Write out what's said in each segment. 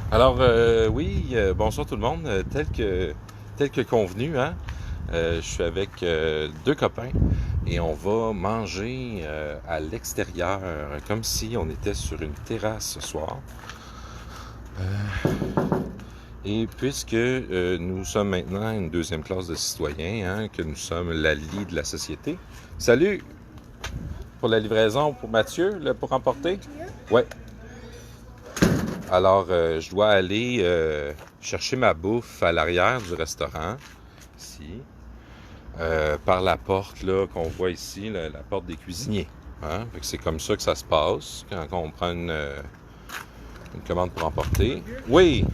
Alors, oui, bonsoir tout le monde. Tel que convenu, hein, je suis avec deux copains et on va manger à l'extérieur, comme si on était sur une terrasse ce soir. Et puisque nous sommes maintenant une deuxième classe de citoyens, hein, que nous sommes la lie de la société. Salut! Pour la livraison pour Mathieu, là, pour emporter? Ouais. Alors, je dois aller chercher ma bouffe à l'arrière du restaurant, ici, par la porte là qu'on voit ici, la porte des cuisiniers. Hein? Fait que c'est comme ça que ça se passe quand on prend une commande pour emporter. Oui!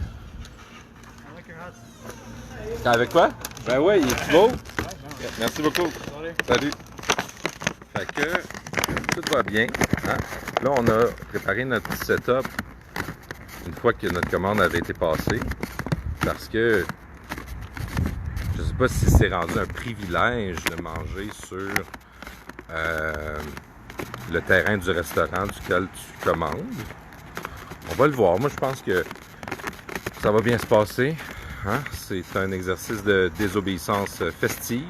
Avec quoi? Ben oui, il est beau. Merci beaucoup. Salut. Fait que tout va bien. Hein? Là, on a préparé notre petit setup une fois que notre commande avait été passée. Parce que je sais pas si c'est rendu un privilège de manger sur le terrain du restaurant duquel tu commandes. On va le voir. Moi, je pense que ça va bien se passer. Hein? C'est un exercice de désobéissance festive.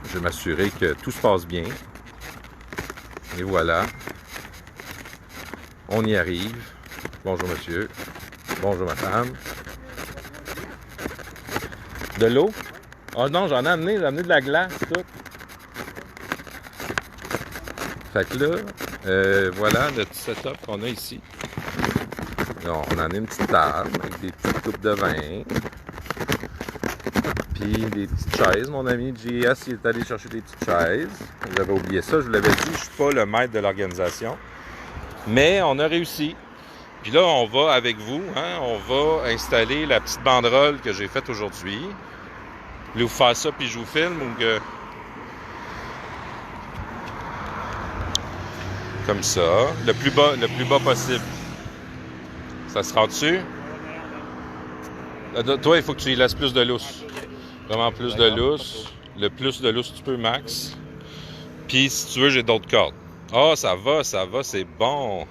Je vais m'assurer que tout se passe bien. Et voilà. On y arrive. Bonjour, monsieur. Bonjour, madame. De l'eau? Oh non, j'en ai amené. J'ai amené de la glace, tout. Fait que là, voilà le petit setup qu'on a ici. Là, on en a une petite table avec des petites coupes de vin. Puis des petites chaises. Mon ami JS, il est allé chercher des petites chaises. J'avais oublié ça, je vous l'avais dit, je suis pas le maître de l'organisation. Mais on a réussi. Puis là, on va avec vous, hein, on va installer la petite banderole que j'ai faite aujourd'hui. Voulez-vous faire ça puis je vous filme ou que... Comme ça, le plus bas possible. Ça se rend dessus? Toi, il faut que tu y laisses plus de lousse. Vraiment plus de lousse. Le plus de lousse tu peux, max. Puis, si tu veux, j'ai d'autres cordes. Ah, ça va, c'est bon.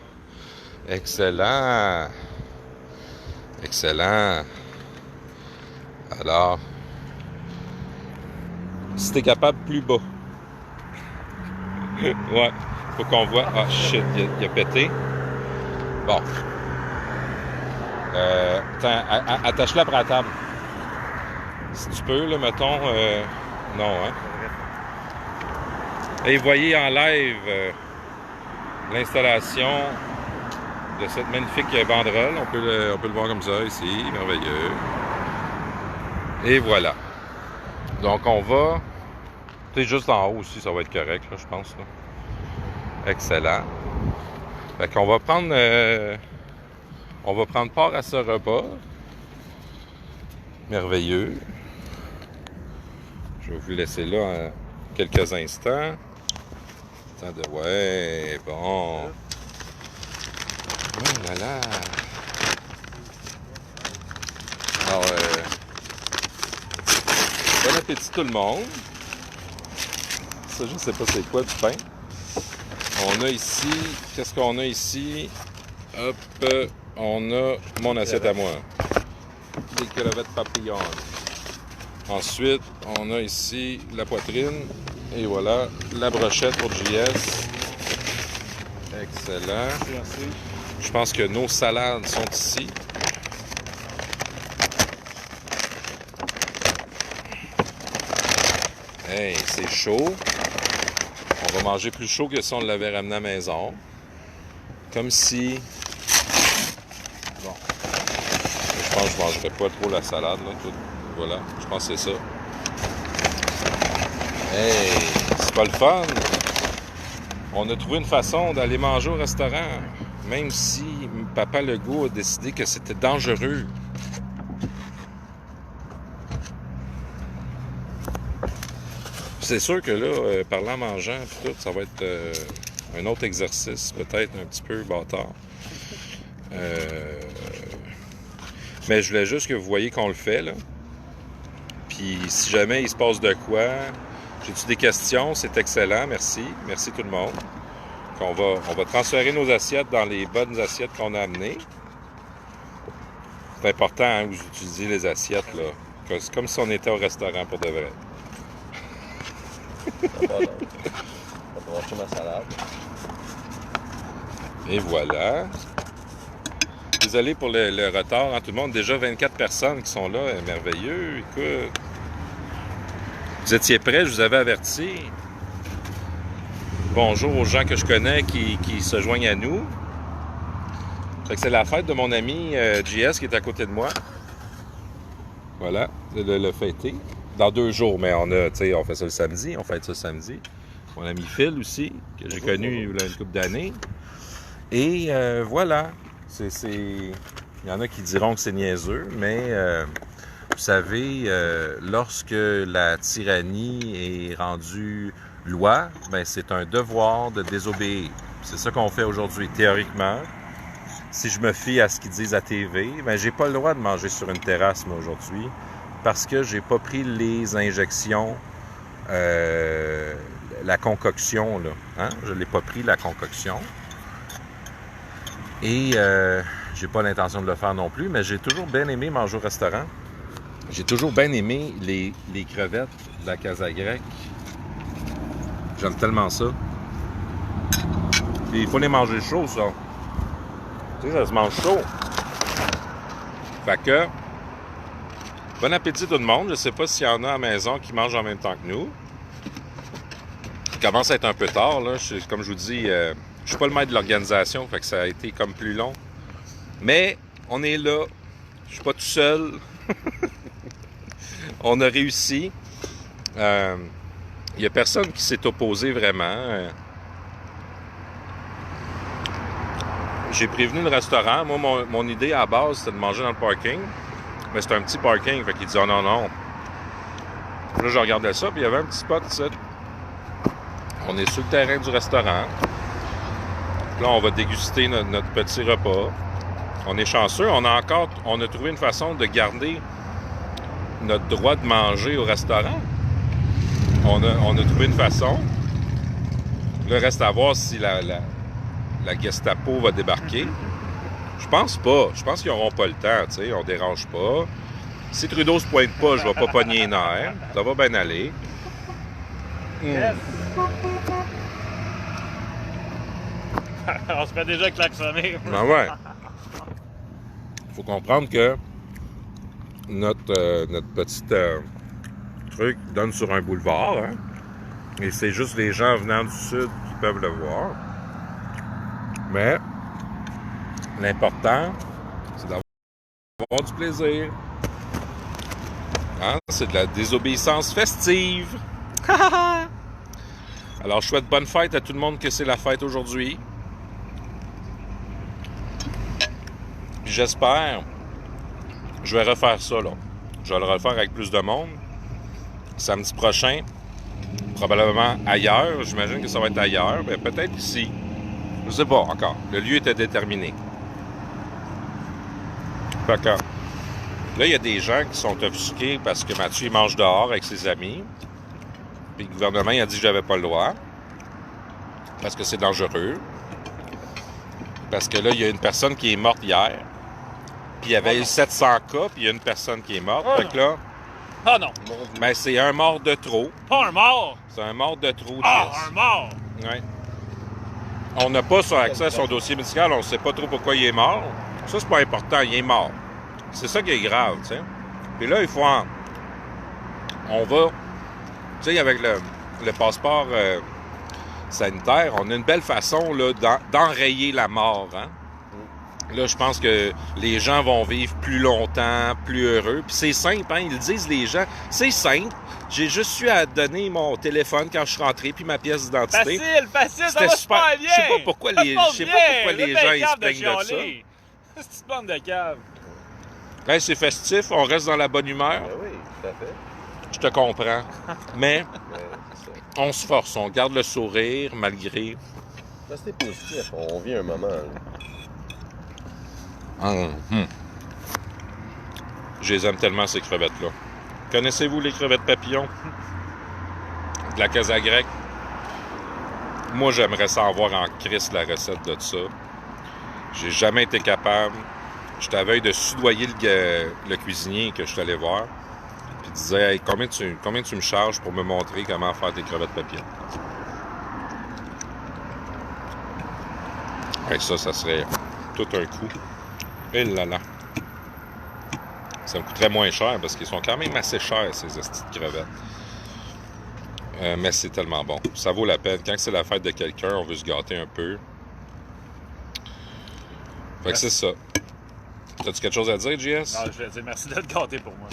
Excellent. Excellent. Alors, si t'es capable, plus bas. Ouais, faut qu'on voit. Ah, shit, il a pété. Bon. Attache-la après la table. Si tu peux, là, mettons... non, hein? Et voyez en live l'installation de cette magnifique banderole. On peut le voir comme ça, ici. Merveilleux. Et voilà. Donc, on va... Tu sais, juste en haut aussi, ça va être correct, là, je pense. Là. Excellent. Fait qu'on va prendre... on va prendre part à ce repas. Merveilleux. Je vais vous laisser là quelques instants. Attendez, ouais, bon. Oh là là. Alors, bon appétit tout le monde. Ça, je sais pas c'est quoi du pain. On a ici, qu'est-ce qu'on a ici? Hop, on a mon assiette à moi. Des crevettes papillons. Ensuite, on a ici la poitrine. Et voilà, la brochette pour JS. Excellent. Merci. Je pense que nos salades sont ici. Hey, c'est chaud. On va manger plus chaud que si on l'avait ramené à la maison. Comme si... Bon. Je pense que je ne mangerai pas trop la salade, là. Tout. Voilà, je pense que c'est ça. Hey, c'est pas le fun. On a trouvé une façon d'aller manger au restaurant, même si Papa Legault a décidé que c'était dangereux. C'est sûr que là, parlant en mangeant, tout, ça va être un autre exercice, peut-être un petit peu bâtard. Mais je voulais juste que vous voyez qu'on le fait, là. Puis si jamais il se passe de quoi, j'ai-tu des questions? C'est excellent, merci. Merci tout le monde. On va transférer nos assiettes dans les bonnes assiettes qu'on a amenées. C'est important, hein, où j'utilise les assiettes, là. C'est comme si on était au restaurant pour de vrai. Ça va, donc. On va manger ma salade. Et voilà. Désolé pour le retard, hein, tout le monde. Déjà 24 personnes qui sont là. Merveilleux. Écoute. Vous étiez prêts, je vous avais averti. Bonjour aux gens que je connais qui se joignent à nous. Fait que c'est la fête de mon ami JS qui est à côté de moi. Voilà, le fêter. Dans 2 jours, mais on fait ça le samedi. On fête ça le samedi. Mon ami Phil aussi, que j'ai connu il y a une couple d'années. Et voilà. Il y en a qui diront que c'est niaiseux, mais vous savez, lorsque la tyrannie est rendue loi, ben c'est un devoir de désobéir. C'est ça qu'on fait aujourd'hui, théoriquement. Si je me fie à ce qu'ils disent à TV, ben j'ai pas le droit de manger sur une terrasse, moi, aujourd'hui, parce que j'ai pas pris les injections, la concoction, là. Hein? Je l'ai pas pris, la concoction. Et j'ai pas l'intention de le faire non plus, mais j'ai toujours bien aimé manger au restaurant. J'ai toujours bien aimé les crevettes de la Casa Grecque. J'aime tellement ça. Et il faut les manger chaud, ça. Tu sais, ça se mange chaud. Fait que, bon appétit tout le monde. Je sais pas s'il y en a à la maison qui mangent en même temps que nous. Il commence à être un peu tard, là. Comme je vous dis, je suis pas le maître de l'organisation, fait que ça a été comme plus long. Mais on est là. Je suis pas tout seul. On a réussi. Il n'y a personne qui s'est opposé vraiment. J'ai prévenu le restaurant. Moi, mon idée à la base, c'était de manger dans le parking. Mais c'était un petit parking. Fait qu'il dit, oh non, non. Là, je regardais ça, puis il y avait un petit spot, ça. On est sur le terrain du restaurant. Là, on va déguster notre petit repas. On est chanceux. On a trouvé une façon de garder notre droit de manger au restaurant. On a trouvé une façon. Là, reste à voir si la Gestapo va débarquer. Je pense pas. Je pense qu'ils n'auront pas le temps, tu sais. On dérange pas. Si Trudeau se pointe pas, je vais pas pogner les nerfs. Ça va bien aller. On se fait déjà klaxonner. Ben ouais. Faut comprendre que notre petit truc donne sur un boulevard, hein? Et c'est juste les gens venant du sud qui peuvent le voir. Mais l'important, c'est d'avoir du plaisir. Hein? C'est de la désobéissance festive. Alors, je souhaite bonne fête à tout le monde que c'est la fête aujourd'hui. Puis j'espère, je vais refaire ça, là. Je vais le refaire avec plus de monde. Samedi prochain, probablement ailleurs. J'imagine que ça va être ailleurs, mais peut-être ici. Je sais pas encore. Le lieu était déterminé. Fait que, là, il y a des gens qui sont offusqués parce que Mathieu il mange dehors avec ses amis. Puis le gouvernement il a dit que j'avais pas le droit. Parce que c'est dangereux. Parce que là, il y a une personne qui est morte hier. Puis il y avait eu 700 cas, puis il y a une personne qui est morte. Oh fait que là, Ah non! ben c'est un mort de trop. Pas un mort! C'est un mort de trop. Ah, un mort! Ouais. On n'a pas accès à son dossier médical, on ne sait pas trop pourquoi il est mort. Ça, c'est pas important, il est mort. C'est ça qui est grave, tu sais. Puis là, il faut on va... Tu sais, avec le passeport sanitaire, on a une belle façon là, d'enrayer la mort, hein. Là, je pense que les gens vont vivre plus longtemps, plus heureux. Puis c'est simple, hein, ils le disent les gens. C'est simple. J'ai juste eu à donner mon téléphone quand je suis rentré, puis ma pièce d'identité. Facile, ça C'était va super super bien! Je sais pas pourquoi les gens ils se plaignent de ça. C'est une petite bande de cave. Hey, c'est festif, on reste dans la bonne humeur. Ben oui, tout à fait. Je te comprends. Mais C'est ça. on se force, on garde le sourire malgré... Restez positif, on vit un moment. Là. Je les aime tellement, ces crevettes-là. Connaissez-vous les crevettes papillons? De la Casa Grecque? Moi, j'aimerais savoir en Christ la recette de ça. J'ai jamais été capable. j'étais à veille de soudoyer le cuisinier que je suis allé voir. Puis il disait, hey, combien tu me charges pour me montrer comment faire tes crevettes papillettes? Hey, ça serait tout un coup. Et là là. Ça me coûterait moins cher parce qu'ils sont quand même assez chers, ces estis de crevettes. Mais c'est tellement bon. Ça vaut la peine. Quand c'est la fête de quelqu'un, on veut se gâter un peu. Fait que c'est ça. T'as-tu quelque chose à dire, JS? Non, je vais dire merci de te gâter pour moi.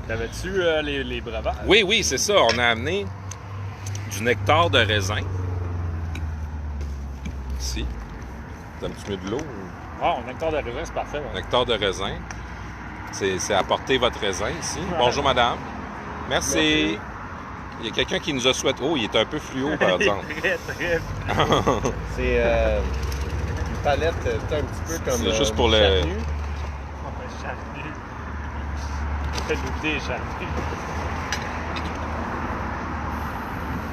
T'avais-tu les breuvages? Oui, c'est ça. On a amené du nectar de raisin. Ici. T'aimes-tu mieux de l'eau? Ah, un nectar de raisin, c'est parfait. Ouais. Nectar de raisin. C'est apporter votre raisin ici. Ouais. Bonjour, madame. Merci. Il y a quelqu'un qui nous a souhaité... Oh, il est un peu fluo, par exemple. Très. C'est une palette un petit peu comme c'est juste pour le... Charnu. Charnu. Fais goûter, charnu.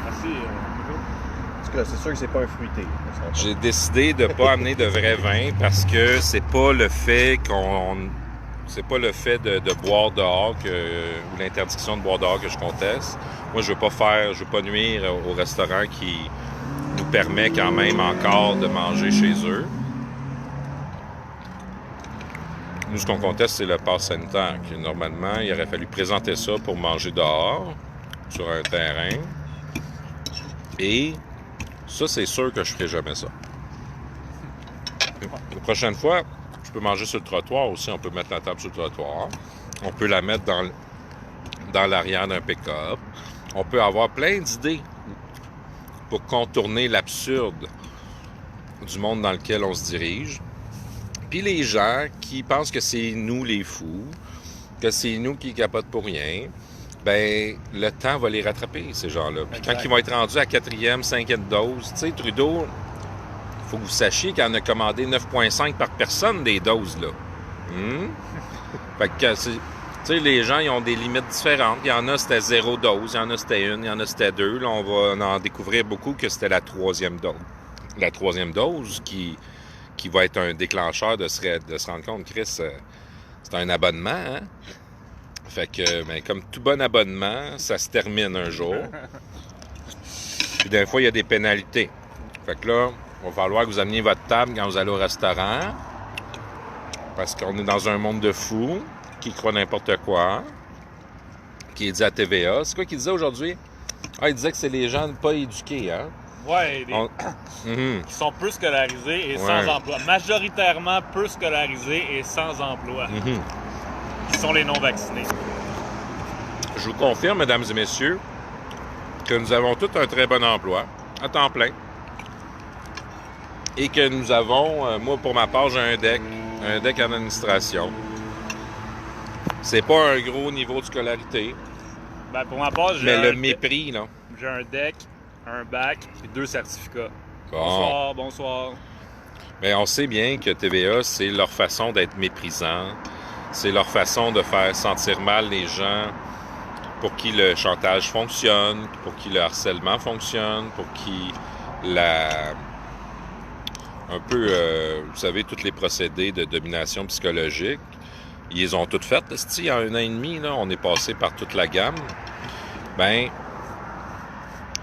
Merci. En tout cas, c'est sûr que c'est pas un fruité. J'ai décidé de ne pas amener de vrai vin parce que c'est pas le fait c'est pas le fait de boire dehors ou l'interdiction de boire dehors que je conteste. Moi, je veux pas nuire au restaurant qui nous permet quand même encore de manger chez eux. Nous, ce qu'on conteste, c'est le pass sanitaire. Normalement, il aurait fallu présenter ça pour manger dehors, sur un terrain. Et ça, c'est sûr que je ferai jamais ça. La prochaine fois, je peux manger sur le trottoir aussi. On peut mettre la table sur le trottoir. On peut la mettre dans l'arrière d'un pick-up. On peut avoir plein d'idées pour contourner l'absurde du monde dans lequel on se dirige. Puis les gens qui pensent que c'est nous les fous, que c'est nous qui capotent pour rien, ben le temps va les rattraper, ces gens-là. Puis quand ils vont être rendus à 4e, 5e dose, tu sais, Trudeau, il faut que vous sachiez qu'il en a commandé 9,5 par personne des doses, là. Fait que, tu sais, les gens, ils ont des limites différentes. Il y en a, c'était 0 dose, il y en a, c'était 1, il y en a, c'était 2. Là, on va en découvrir beaucoup que c'était la 3e dose. La 3e dose qui va être un déclencheur de se rendre compte, Chris, c'est un abonnement, hein? Fait que, ben, comme tout bon abonnement, ça se termine un jour. Puis des fois, il y a des pénalités. Fait que là, il va falloir que vous ameniez votre table quand vous allez au restaurant. Parce qu'on est dans un monde de fous qui croient n'importe quoi. Qui est dit à TVA. C'est quoi qu'il disait aujourd'hui? Ah, il disait que c'est les gens pas éduqués, hein? Ouais, qui sont peu scolarisés et sans emploi. Majoritairement peu scolarisés et sans emploi. Qui sont les non-vaccinés. Je vous confirme, mesdames et messieurs, que nous avons tous un très bon emploi, à temps plein. Et que nous avons, moi pour ma part, j'ai un DEC en administration. C'est pas un gros niveau de scolarité. Ben, pour ma part, mais le mépris, là. J'ai un DEC, un bac et 2 certificats. Bon. Bonsoir. Mais on sait bien que TVA, c'est leur façon d'être méprisant. C'est leur façon de faire sentir mal les gens pour qui le chantage fonctionne, pour qui le harcèlement fonctionne, pour qui un peu, vous savez, tous les procédés de domination psychologique, ils les ont toutes faites. Il y a 1 an et demi, là, on est passé par toute la gamme. Ben,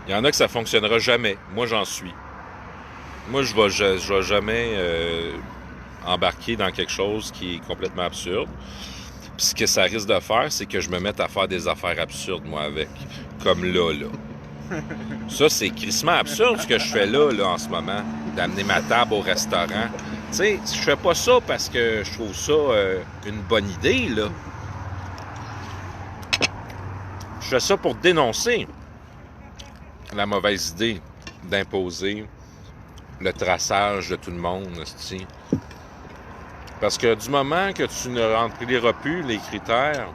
il y en a que ça ne fonctionnera jamais. Moi, j'en suis. Moi, je vais jamais embarquer dans quelque chose qui est complètement absurde. Puis ce que ça risque de faire, c'est que je me mette à faire des affaires absurdes, moi, avec. Comme là. Ça, c'est crissement absurde, ce que je fais là, en ce moment. D'amener ma table au restaurant. Tu sais, je fais pas ça parce que je trouve ça une bonne idée, là. Je fais ça pour dénoncer la mauvaise idée d'imposer le traçage de tout le monde, c'ti. Parce que du moment que tu ne rempliras plus les critères,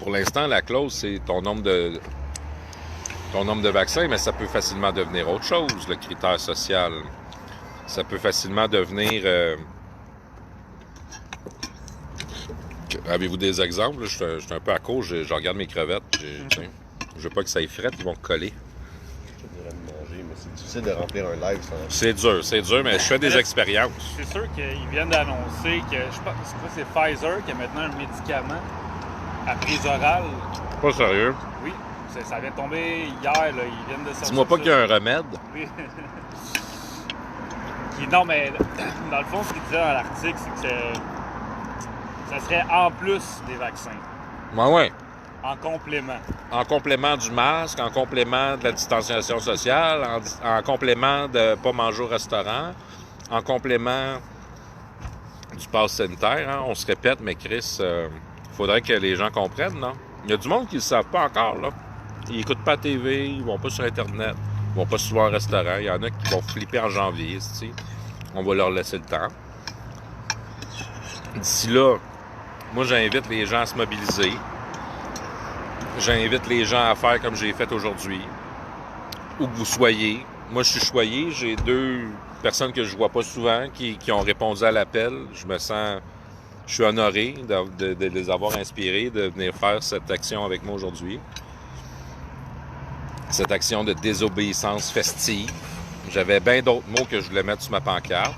pour l'instant, la clause, c'est ton nombre de vaccins, mais ça peut facilement devenir autre chose, le critère social. Ça peut facilement devenir... Avez-vous des exemples? Je suis un peu à cause, je regarde mes crevettes. Je veux pas que ça y frette, ils vont coller. Je dirais de manger, mais c'est difficile de remplir un live, ça. C'est dur, mais je fais des expériences. C'est sûr qu'ils viennent d'annoncer que, je pense que c'est Pfizer qui a maintenant un médicament à prise orale. Pas sérieux? Oui, ça vient de tomber hier, là. Ils viennent de sortir. Dis-moi pas qu'il y a un remède. Oui. Non, mais dans le fond, ce qu'il disait dans l'article, c'est que ça serait en plus des vaccins. Ouais. En complément. En complément du masque, en complément de la distanciation sociale, en complément de ne pas manger au restaurant, en complément du pass sanitaire. Hein? On se répète, mais Chris, faudrait que les gens comprennent, non? Il y a du monde qui ne le savent pas encore, là. Ils n'écoutent pas la TV, ils vont pas sur Internet, ils vont pas souvent au restaurant. Il y en a qui vont flipper en janvier, tu sais. On va leur laisser le temps. D'ici là, moi, j'invite les gens à se mobiliser. J'invite les gens à faire comme j'ai fait aujourd'hui. Où que vous soyez. Moi, je suis choyé. J'ai 2 personnes que je vois pas souvent qui ont répondu à l'appel. Je suis honoré de les avoir inspirés de venir faire cette action avec moi aujourd'hui. Cette action de désobéissance festive. J'avais bien d'autres mots que je voulais mettre sur ma pancarte.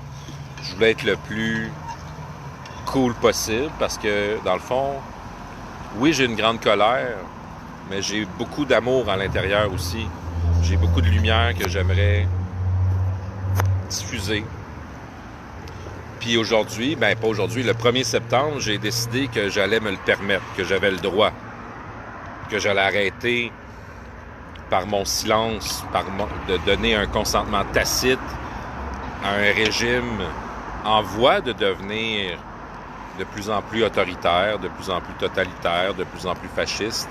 Je voulais être le plus cool possible parce que, dans le fond, oui, j'ai une grande colère, mais j'ai beaucoup d'amour à l'intérieur aussi. J'ai beaucoup de lumière que j'aimerais diffuser. Puis aujourd'hui, pas aujourd'hui, le 1er septembre, j'ai décidé que j'allais me le permettre, que j'avais le droit, que j'allais arrêter par mon silence, de donner un consentement tacite à un régime en voie de devenir de plus en plus autoritaire, de plus en plus totalitaire, de plus en plus fasciste.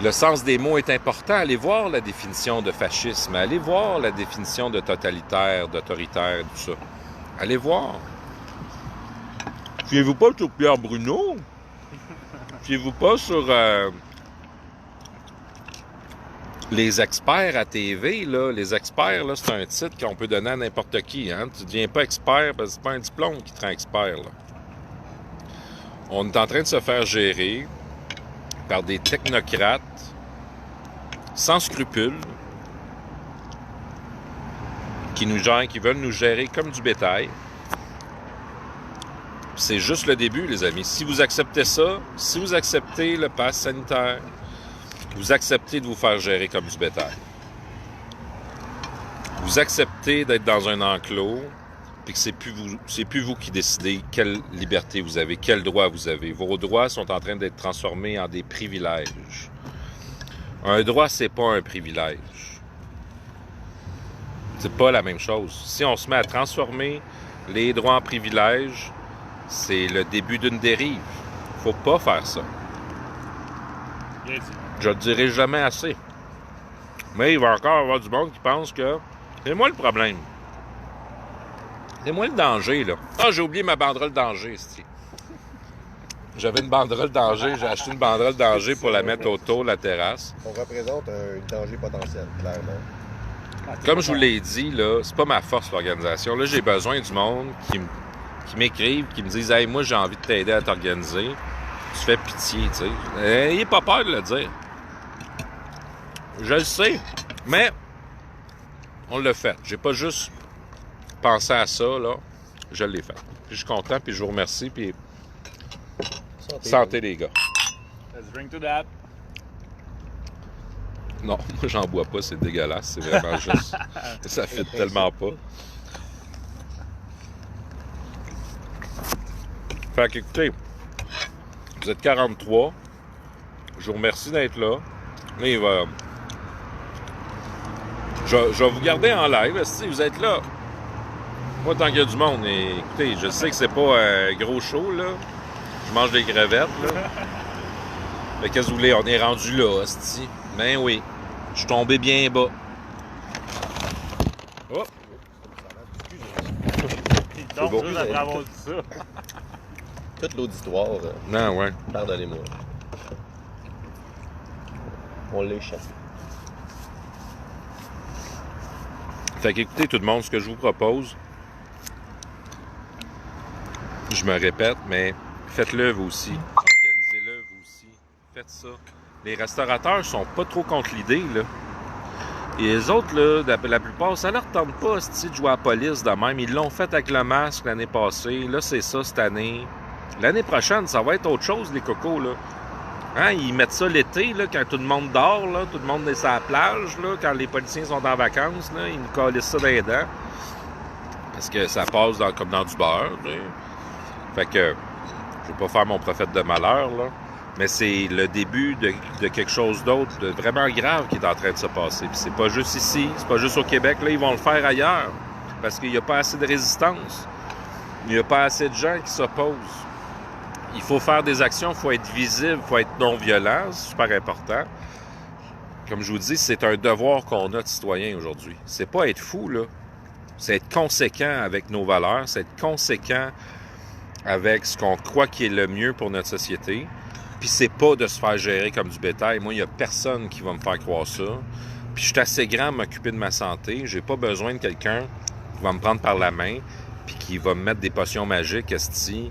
Le sens des mots est important. Allez voir la définition de fascisme, allez voir la définition de totalitaire, d'autoritaire, tout ça. Allez voir. Fiez-vous pas sur Pierre Bruno. Fiez-vous pas sur les experts à TV. Là. Les experts, là, c'est un titre qu'on peut donner à n'importe qui. Hein? Tu ne deviens pas expert parce que c'est pas un diplôme qui te rend expert. Là. On est en train de se faire gérer par des technocrates sans scrupules qui veulent nous gérer comme du bétail. C'est juste le début, les amis. Si vous acceptez ça, si vous acceptez le pass sanitaire, vous acceptez de vous faire gérer comme du bétail. Vous acceptez d'être dans un enclos, puis que c'est plus vous qui décidez quelle liberté vous avez, quel droit vous avez. Vos droits sont en train d'être transformés en des privilèges. Un droit, c'est pas un privilège. C'est pas la même chose. Si on se met à transformer les droits en privilèges, c'est le début d'une dérive. Faut pas faire ça. Je ne dirai jamais assez. Mais il va encore y avoir du monde qui pense que c'est moi le problème. C'est moi le danger, là. Ah, j'ai oublié ma banderole danger, c'ti. J'avais une banderole danger, j'ai acheté une banderole danger pour la mettre autour de la terrasse. On représente un danger potentiel, clairement. Comme je vous l'ai dit, là, c'est pas ma force, l'organisation. Là, j'ai besoin du monde qui m'écrivent, qui me disent « Hey, moi, j'ai envie de t'aider à t'organiser. » Tu fais pitié, tu sais. N'ayez pas peur de le dire. Je le sais, mais on l'a fait. J'ai pas juste pensé à ça, là. Je l'ai fait. Puis je suis content, puis je vous remercie, puis santé les gars. Let's drink to that. Non, moi, j'en bois pas, c'est dégueulasse. C'est vraiment juste... Ça fit tellement pas. Fait qu'écoutez, vous êtes 43. Je vous remercie d'être là. Là, il va... Je vais vous garder en live, si vous êtes là. Moi, tant qu'il y a du monde, écoutez, je sais que c'est pas un gros show, là. Je mange des crevettes, là. Mais qu'est-ce que vous voulez? On est rendu là, hostie. Ben oui. Je suis tombé bien bas. Oh! Donc, beau. juste après avoir dit ça. Tout l'auditoire, Non, ouais. pardonnez-moi. On l'échappe. Fait qu'écoutez tout le monde, ce que je vous propose, je me répète, mais faites-le vous aussi. Organisez-le vous aussi. Faites ça. Les restaurateurs sont pas trop contre l'idée, là. Et les autres, là, la plupart, ça leur tente pas, de jouer à la police de même. Ils l'ont fait avec le masque l'année passée. Là, c'est ça cette année. L'année prochaine, ça va être autre chose, les cocos, là. Hein, ils mettent ça l'été, là, quand tout le monde dort, là, tout le monde est sur la plage, là, quand les policiers sont en vacances, là, ils nous calissent ça dans les dents. Parce que ça passe comme dans du beurre, là. Fait que, je vais pas faire mon prophète de malheur, là, mais c'est le début de quelque chose d'autre, de vraiment grave qui est en train de se passer. Puis c'est pas juste ici, c'est pas juste au Québec, là, ils vont le faire ailleurs. Parce qu'il n'y a pas assez de résistance. Il n'y a pas assez de gens qui s'opposent. Il faut faire des actions, il faut être visible, il faut être non-violent, c'est super important. Comme je vous dis, c'est un devoir qu'on a de citoyen aujourd'hui. C'est pas être fou, là. C'est être conséquent avec nos valeurs, c'est être conséquent avec ce qu'on croit qui est le mieux pour notre société. Puis c'est pas de se faire gérer comme du bétail. Moi, il n'y a personne qui va me faire croire ça. Puis je suis assez grand à m'occuper de ma santé. J'ai pas besoin de quelqu'un qui va me prendre par la main puis qui va me mettre des potions magiques, esti,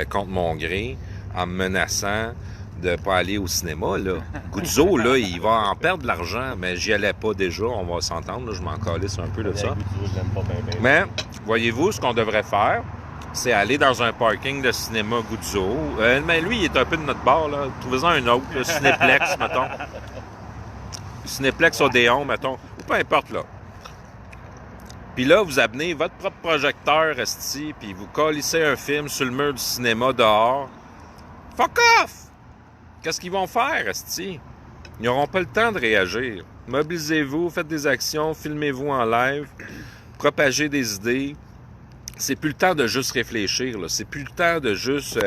contre mon gré, en me menaçant de pas aller au cinéma, là. Guzzo, là, il va en perdre de l'argent, mais j'y allais pas déjà, on va s'entendre, là, je m'en calisse un peu de ça. Mais, voyez-vous, ce qu'on devrait faire, c'est aller dans un parking de cinéma Guzzo. Mais lui, il est un peu de notre bord, là. Trouvez-en un autre, le Cinéplex, mettons. Cinéplex Odéon, mettons. Ou peu importe, là. Puis là, vous amenez votre propre projecteur, esti, puis vous calissez un film sur le mur du cinéma dehors. Fuck off! Qu'est-ce qu'ils vont faire, esti? Ils n'auront pas le temps de réagir. Mobilisez-vous, faites des actions, filmez-vous en live, propagez des idées. C'est plus le temps de juste réfléchir, là. C'est plus le temps de juste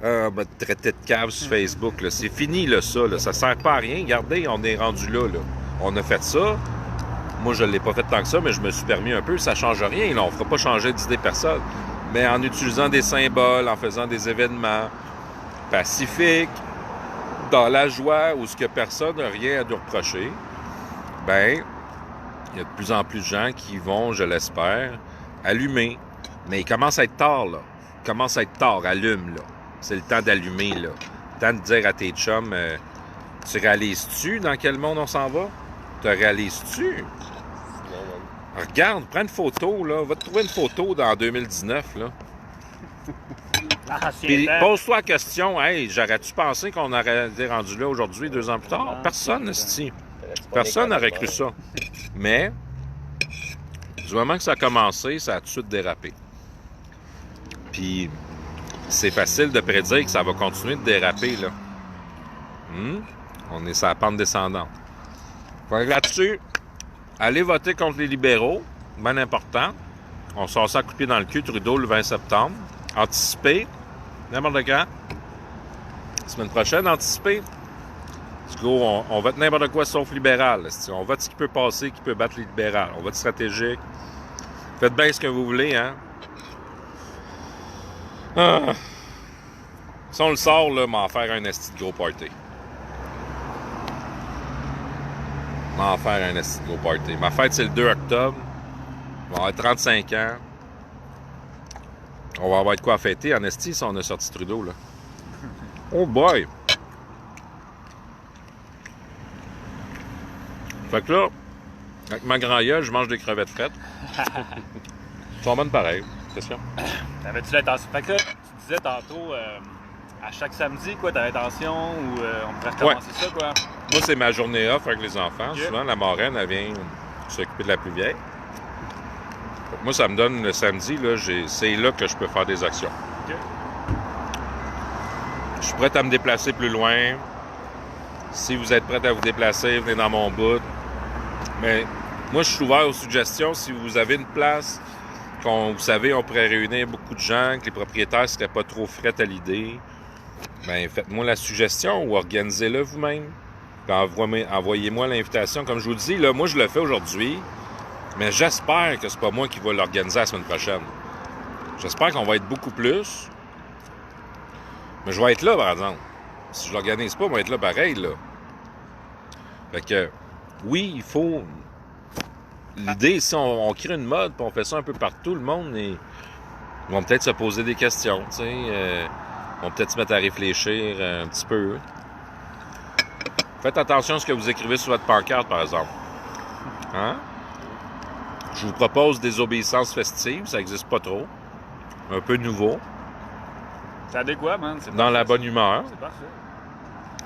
me traiter de cave sur Facebook, là. C'est fini, là, ça, là. Ça sert pas à rien. Regardez, on est rendu là, là. On a fait ça. Moi, je ne l'ai pas fait tant que ça, mais je me suis permis un peu. Ça ne change rien, là. On ne fera pas changer d'idée personne. Mais en utilisant des symboles, en faisant des événements pacifiques, dans la joie, où ce que personne n'a rien à nous reprocher, ben, il y a de plus en plus de gens qui vont, je l'espère, allumer. Mais il commence à être tard, là. Il commence à être tard. Allume, là. C'est le temps d'allumer, là. Le temps de dire à tes chums, tu réalises-tu dans quel monde on s'en va? Te réalises-tu? Regarde, prends une photo, là. Va te trouver une photo dans 2019, là. Puis pose-toi la question, hey, j'aurais-tu pensé qu'on aurait été rendu là aujourd'hui, 2 ans plus tard? Personne, esti. Personne n'aurait cru ça. Mais, du moment que ça a commencé, ça a tout de suite dérapé. Puis, c'est facile de prédire que ça va continuer de déraper, là. On est sur la pente descendante. Fait que là-dessus, allez voter contre les libéraux, bien important. On sort ça à coup de pied dans le cul, Trudeau, le 20 septembre. Anticiper, n'importe quand. Semaine prochaine, anticiper. Du coup, on vote n'importe quoi sauf libéral. On vote ce qui peut passer, qui peut battre les libérales. On vote stratégique. Faites bien ce que vous voulez, hein. Ah. Si on le sort, là, m'en faire un esti de gros party. M'en faire un esti de gros party. Ma fête, c'est le 2 octobre. On va avoir 35 ans. On va avoir de quoi fêter en esti si on a sorti Trudeau, là. Oh boy! Fait que là, avec ma grand gueule, je mange des crevettes faites. Elles sont bonnes pareilles. Question? T'avais-tu l'intention? Fait que là, tu disais tantôt, à chaque samedi, quoi, t'avais l'intention ou on pourrait recommencer ça, quoi? Moi, c'est ma journée off avec les enfants. Okay. Souvent, la marraine, elle vient s'occuper de la plus vieille. Moi, ça me donne le samedi, là, c'est là que je peux faire des actions. Okay. Je suis prêt à me déplacer plus loin. Si vous êtes prêt à vous déplacer, venez dans mon bout. Mais moi, je suis ouvert aux suggestions. Si vous avez une place, vous savez, on pourrait réunir beaucoup de gens, que les propriétaires ne seraient pas trop frets à l'idée, bien, faites-moi la suggestion ou organisez-le vous-même. Puis envoyez-moi l'invitation. Comme je vous le dis, là, moi, je le fais aujourd'hui. Mais j'espère que c'est pas moi qui vais l'organiser la semaine prochaine. J'espère qu'on va être beaucoup plus. Mais je vais être là, par exemple. Si je l'organise pas, on va être là pareil, là. Fait que, oui, il faut... L'idée, si on crée une mode, puis on fait ça un peu partout, le monde, ils vont peut-être se poser des questions, tu sais. Ils vont peut-être se mettre à réfléchir un petit peu. Faites attention à ce que vous écrivez sur votre pancarte, par exemple. Hein? Je vous propose des obéissances festives, ça n'existe pas trop. Un peu nouveau. C'est adéquat, man. Dans la bonne humeur. C'est parfait.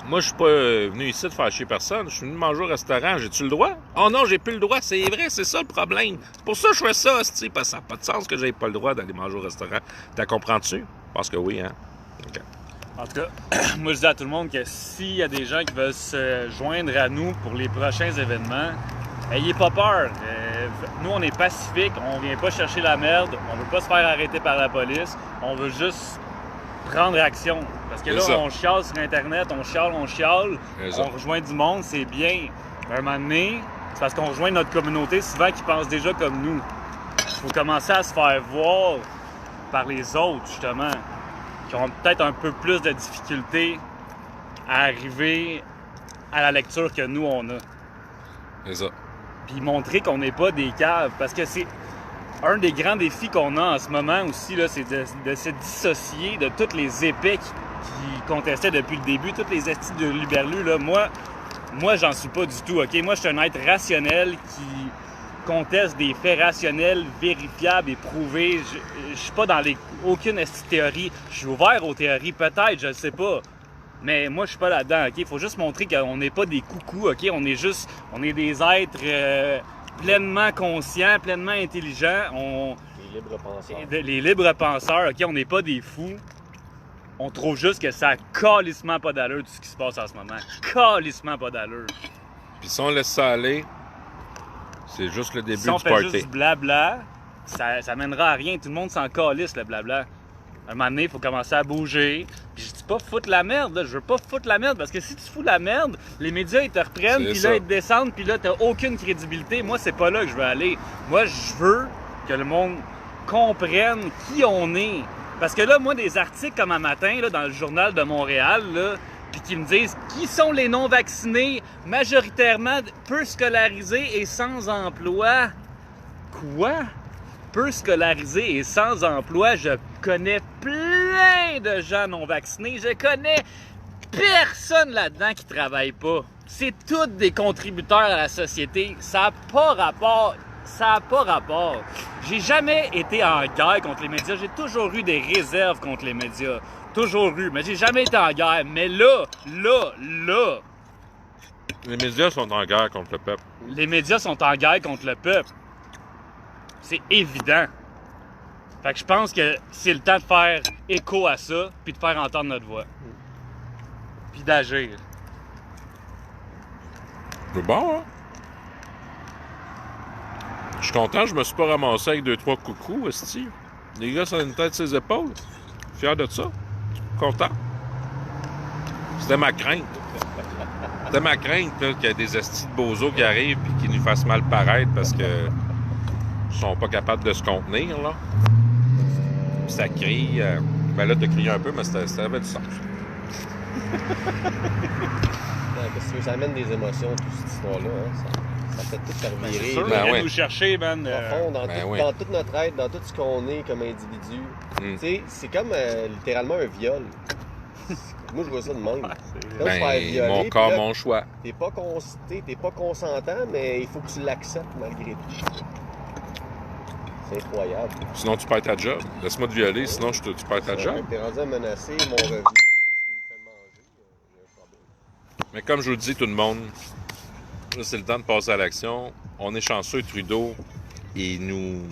Moi, je suis pas venu ici de faire chier personne. Je suis venu manger au restaurant. J'ai-tu le droit? Oh non, j'ai plus le droit. C'est vrai, c'est ça le problème. C'est pour ça que je fais ça, hostie, parce que ça n'a pas de sens que j'aie pas le droit d'aller manger au restaurant. T'as comprends-tu? Parce que oui, hein? OK. En tout cas, moi, je dis à tout le monde que s'il y a des gens qui veulent se joindre à nous pour les prochains événements, ayez pas peur. Nous, on est pacifique. On vient pas chercher la merde. On veut pas se faire arrêter par la police. On veut juste prendre action. Parce que là, on chiale sur Internet, on chiale. On rejoint du monde, c'est bien. Mais à un moment donné, c'est parce qu'on rejoint notre communauté souvent qui pense déjà comme nous. Il faut commencer à se faire voir par les autres, justement, qui ont peut-être un peu plus de difficultés à arriver à la lecture que nous, on a. C'est ça. Puis montrer qu'on n'est pas des caves. Parce que c'est un des grands défis qu'on a en ce moment aussi, là, c'est de se dissocier de toutes les épées qui contestaient depuis le début, toutes les estis de Luberlu. Là. Moi, j'en suis pas du tout, OK? Moi, je suis un être rationnel qui conteste des faits rationnels, vérifiables et prouvés. Je suis pas dans aucune théorie. Je suis ouvert aux théories, peut-être, je le sais pas. Mais moi, je suis pas là-dedans, OK? Il faut juste montrer qu'on n'est pas des coucous, OK? On est des êtres pleinement conscients, pleinement intelligents. Les libres penseurs. Les libres penseurs, OK? On n'est pas des fous. On trouve juste que ça a calissement pas d'allure tout ce qui se passe en ce moment. Calissement pas d'allure. Puis si on laisse ça aller, c'est juste le début si on du fait party. juste du blabla, ça mènera à rien. Tout le monde s'en calisse, le blabla. À un moment donné, il faut commencer à bouger. Puis je dis pas foutre la merde, là. Je veux pas foutre la merde, parce que si tu fous la merde, les médias, ils te reprennent, puis là, ils te descendent, puis là, t'as aucune crédibilité. Moi, c'est pas là que je veux aller. Moi, je veux que le monde comprenne qui on est. Parce que là, moi, des articles comme un matin, là, dans le Journal de Montréal, là, puis qui me disent qui sont les non-vaccinés, majoritairement peu scolarisés et sans emploi. Quoi? Peu scolarisés et sans emploi, je connais plein de gens non vaccinés. Je connais personne là-dedans qui travaille pas. C'est tous des contributeurs à la société. Ça n'a pas rapport. Ça n'a pas rapport. J'ai jamais été en guerre contre les médias. J'ai toujours eu des réserves contre les médias. Toujours eu. Mais j'ai jamais été en guerre. Mais là... Les médias sont en guerre contre le peuple. Les médias sont en guerre contre le peuple. C'est évident. Fait que je pense que c'est le temps de faire écho à ça, puis de faire entendre notre voix. Puis d'agir. C'est bon, hein? Je suis content, je me suis pas ramassé avec 2-3 coucous, esti. Les gars sur une tête ses épaules. Fier de ça. Content. C'était ma crainte. C'était ma crainte, là, qu'il y ait des estis de bozos qui arrivent et qui nous fassent mal paraître parce que ils sont pas capables de se contenir, là. Puis ça crie. Ben là, t'as crié un peu, mais ça avait du sens. Parce que ça amène des émotions, toute cette histoire-là. Hein. Ça fait tout faire virer. C'est sûr, il vient nous chercher, man. Dans tout notre être, dans tout ce qu'on est comme individu. Tu sais, c'est comme littéralement un viol. Moi, je vois ça de même. Comme se faire violer, mon corps, là, mon choix. T'es pas consentant, mais il faut que tu l'acceptes malgré tout. C'est incroyable. Sinon, tu perds ta job. Laisse-moi te violer, sinon tu perds ta job. T'es rendu à menacer mon revenu, ce qui me fait manger, j'ai un problème. Mais comme je vous le dis, tout le monde, là, c'est le temps de passer à l'action. On est chanceux, Trudeau, il nous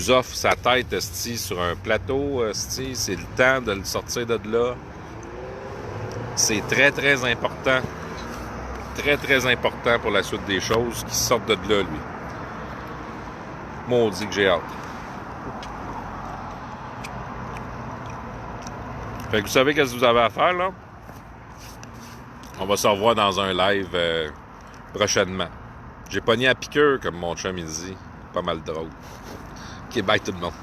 offre sa tête, esti, sur un plateau, esti. C'est le temps de le sortir de là. C'est très, très important. Très, très important pour la suite des choses qu'il sorte de là, lui. Maudit que j'ai hâte. Fait que vous savez qu'est-ce que vous avez à faire, là? On va se revoir dans un live prochainement. J'ai pogné à piqûre, comme mon chum il dit. Pas mal drôle. OK, bye tout le monde.